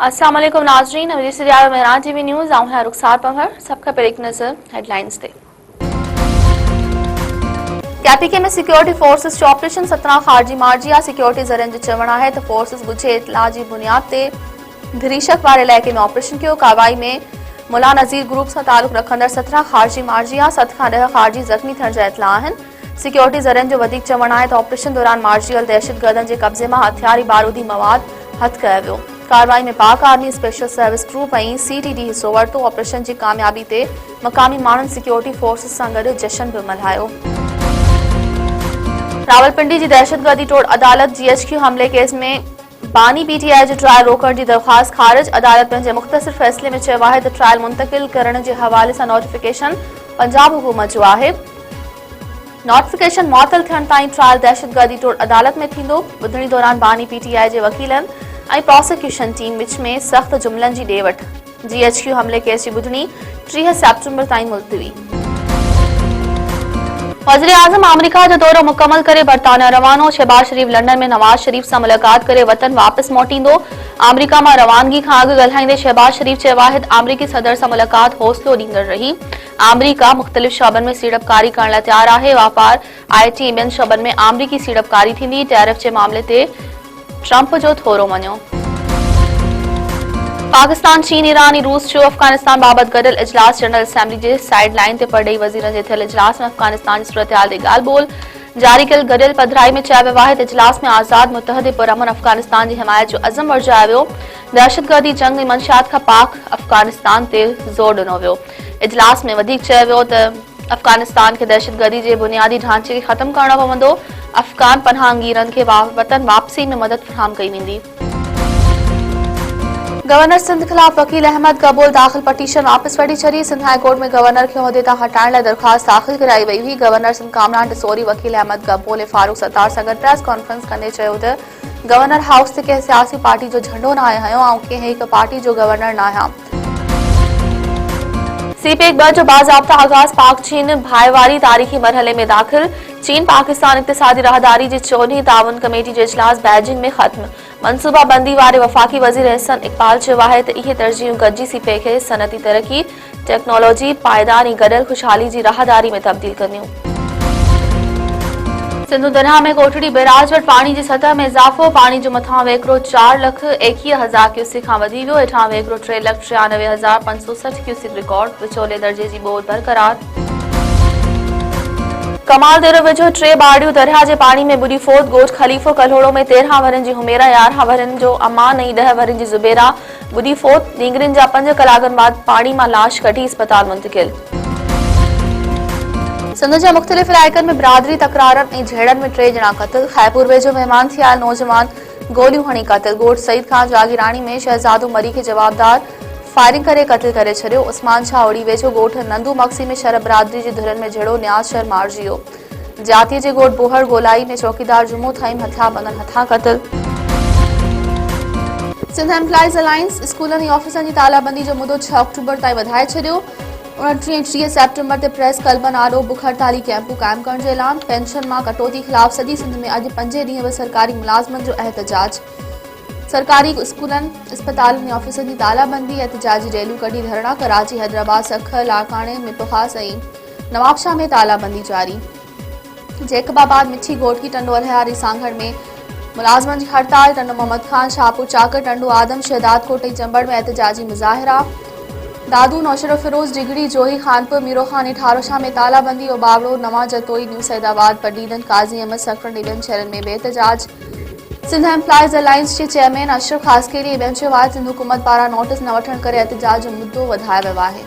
अस्सलाम वालेकुम नाजरीन, मेरान टीवी न्यूज़ आऊं है रुखसार पंवर। सबका पर एक नजर हेडलाइंस ते। कैपीके में सिक्योरिटी फोर्सेस जो ऑपरेशन 17 खारजी मार्जिया सिक्योरिटी जरन जो चवणा है तो फोर्सेस गुझे इतला की बुनियाद ते धरीशक वाले इलाके में ऑपरेशन किया। कार्रवाई में मुला नज़ीर ग्रुप से ताल्लुक रखंदड़ 17 खारजी मार्जिया 7 खां 10 खारजी जख्मी थियण जा इतला आहिनि। सिक्योरिटी जरन जो वधीक चवणु आहे त ऑपरेशन दौरान मार्जियल दहशतगर्दनि जे कब्ज़े में हथियारी बारूदी मवाद हथ कयो वियो। कार्रवाई में पाक आर्मी स्पेशल सर्विस ग्रुप और CTD हिस्सो वरितो। ऑपरेशन की कामयाबी ते मकामी माण्हुनि सिक्योरिटी फोर्सेस सां गॾु जश्न भी मल्हायो। रावलपिंडी की दहशतगर्दी तोड़ अदालत GHQ हमले केस में बानी PTI जो ट्रायल रोकण की दरख्वास्त खारिज। अदालत पंहिंजे मुख्तसर फैसले में चयो आहे त ट्रायल मुंतकिल करण के हवाले से नोटिफिकेशन पंजाब हुकूमत जो आहे। नोटिफिकेशन मुअतल थियण ताईं ट्रायल दहशतगर्दी तोड़ अदालत में थींदो। ॿुधणी दौरान बानी PTI के वकीलनि और प्रोसिक्यूशन टीम विच में सख्त जुमलन की ॾे वठ। GHQ हमले केस की ॿुधणी 30 सेप्टेम्बर ताईं मुलतवी। वज़ीर आज़म अमरीका जो दौरो मुकम्मल करे बरतानिया रवानो। शहबाज शरीफ लंडन में नवाज शरीफ से मुलाकात करे वतन वापस मोटींदो। अमरीका में रवानगी खां अॻु ॻाल्हाईंदे शहबाज शरीफ चयो आहे त अमरीकी सदर से मुलाकात हौसलो ॾींदड़ रही। अमरीका मुख़्तलिफ़ शोबन में सीड़पकारी करण लाइ तैयार आहे। वापार IT ॿियनि शोबन में अमरीकी सीड़पकारी थींदी। टैरिफ के मामले ते ट्रंप जो थोरो मञियो। पाकिस्तान चीन ईरान ऐं रूस जो अफगानिस्तान बाबत गॾियल इजलास जनरल असेंबली के साइड लाइन ते परॾेही वज़ीरनि जे थियल इजलास में अफगानिस्तान की सूरत हाल ते ॻाल्हि ॿोल जारी कयल गॾियल पधिराई में चयो वियो आहे त इजलास में आज़ाद मुतहद पुरअमन अफगानिस्तान की हिमायत जो अज़म वर्जायो वियो। दहशतगर्दी जंग ऐं मंशियात खां पाक अफगानिस्तान ते ज़ोर ॾिनो वियो। इजलास में वधीक चयो वियो त अफगानिस्तान के दहशतगर्दी के बुनियादी ढांचे के खत्म करणो पवंदो। अफगान पनाहगीरनि के वतन वापसी में मदद फराहम कई वेंदी। गवर्नर सिंध खिलाफ वकील अहमद कबूल दाखिल पटीशन वापस वठी छॾी। सिंध हाई कोर्ट में गवर्नर के उहिदे तां हटाइण लाइ दरख़्वास्त दाखिल कराई वई हुई। गवर्नर सिंध कामरान टिसोरी वकील अहमद कबूल फारूक सत्तार सां गॾु प्रेस कॉन्फ्रेंस कंदे चयो त गवर्नर हाउस ते कंहिं सियासी पार्टी जो झंडो न हयो ऐं कंहिं हिक पार्टी जो गवर्नर न आहियां। CPEC 2 जो बाज़ाब्ता आगाज पाक चीन भाईवारी तारीखी मरहले में दाखिल। चीन पाकिस्तान इक़्तिसादी राहदारी की 14वीं ताउन कमेटी जो इजलास बैजिंग में खत्म। मनसूबा बंदी वाले वफाकी वज़ीर एहसन इकबाल चयो आहे त इहे तरजीहूं गॾिजी CPEC खे सनती तरक्की टेक्नोलॉजी पायदार ऐं गॾियल खुशहाली की राहदारी में तब्दील कंदियूं। सिंधु दरिया में कोटड़ी बैराज वटि पानी की सतह में इजाफो। पानी जो मथां वेकिरो 4,21,000 क्यूसिक खां वधी वियो। हेठां वेकिरो 3,93,560 क्यूसिक रिकॉर्ड। विचोले दर्जे की ॿोॾि बरक़रार। कमाल देरो वेझो 3 बाड़ियूं दरिया के पानी में बुॾी फोत। गोठ खलीफो कल्होड़ो में 13 वरनि की हुमेरा, 11 वरनि जो अमान ऐं 10 वरनि की ज़ुबेरा बुॾी फोत। नींगरिन जा 5 कलाकनि बाद पानी में लाश कढी अस्पताल मुंतकिल। सिंध के मुख्तलिफ़ इलाक़नि में बिरादरी तकरारनि ऐं झेड़नि में 3 ॼणा क़त्ल। खैपुर वेझो महिमान थी आयल नौजवान गोलियूं हणी क़त्ल। गोठ सईद खान जागीरानी में शहजादो मरी के जवाबदार फायरिंग करे क़त्ल करे छॾियो। उस्मान शाह ओड़ी वेझो गोठ नंदू मक्सी में शरब बिरादरी के धुरनि में झेड़ो न्याज शर मारिजी वियो। जातीअ जे गोठ बोहर गोलाई में चौकीदार जुमो थाइम हथियार बंदन हथां क़त्ल। सिंध एम्प्लॉइज़ अलायंस स्कूलनि ऐं ऑफिसनि की तालाबंदी जो मुदो 6 अक्टूबर ताईं वधाए छॾियो। 29 ऐं 30 सेप्टेम्बर ते प्रेस क्लबनि आॾो बुख हड़ताली कैंपूं क़ाइम करण जो ऐलान। पेंशन मां कटौती ख़िलाफ़ सॼी सिंध में अॼु 5 ॾींहं बि सरकारी मुलाज़मनि जो एहतजाज। सरकारी स्कूलनि अस्पतालनि ऐं ऑफिसनि की तालाबंदी एहतजाजी रैलियूं कढी धरणा। कराची, हैदराबाद, सख, लाड़काणे, मितोखास ऐं नवाबशाह में तालाबंदी जारी। जैकबाबाद, मिठी गोठ की टंडो अलहयारी सांगड़ में मुलाज़मनि की हड़ताल। टंडो मोहम्मद खान, शाहपुर चाकर, टंडो आदम, शहदाद कोट ऐं चंबड़ में एहतजाजी मुज़ाहिरा। दादू, नौशरो फिरोज, डिगड़ी, जोही, खानपुर, मीरो खान, ठारोशाह में तालाबंदी और बावड़ो, नवा जतोई, न्यू सैदाबाद, पडीदन, काजी अहमद सकरन ऐं ॿियनि शहरनि में बेहतजाज। सिंध एम्प्लॉइज़ अलायंस के चेयरमैन अशरफ खासकेरी ऐं ॿियनि चयो आहे त सिंध हुकूमत पारां नोटिस न वठण करे एहतजाज जो मुद्दो वधायो वियो आहे।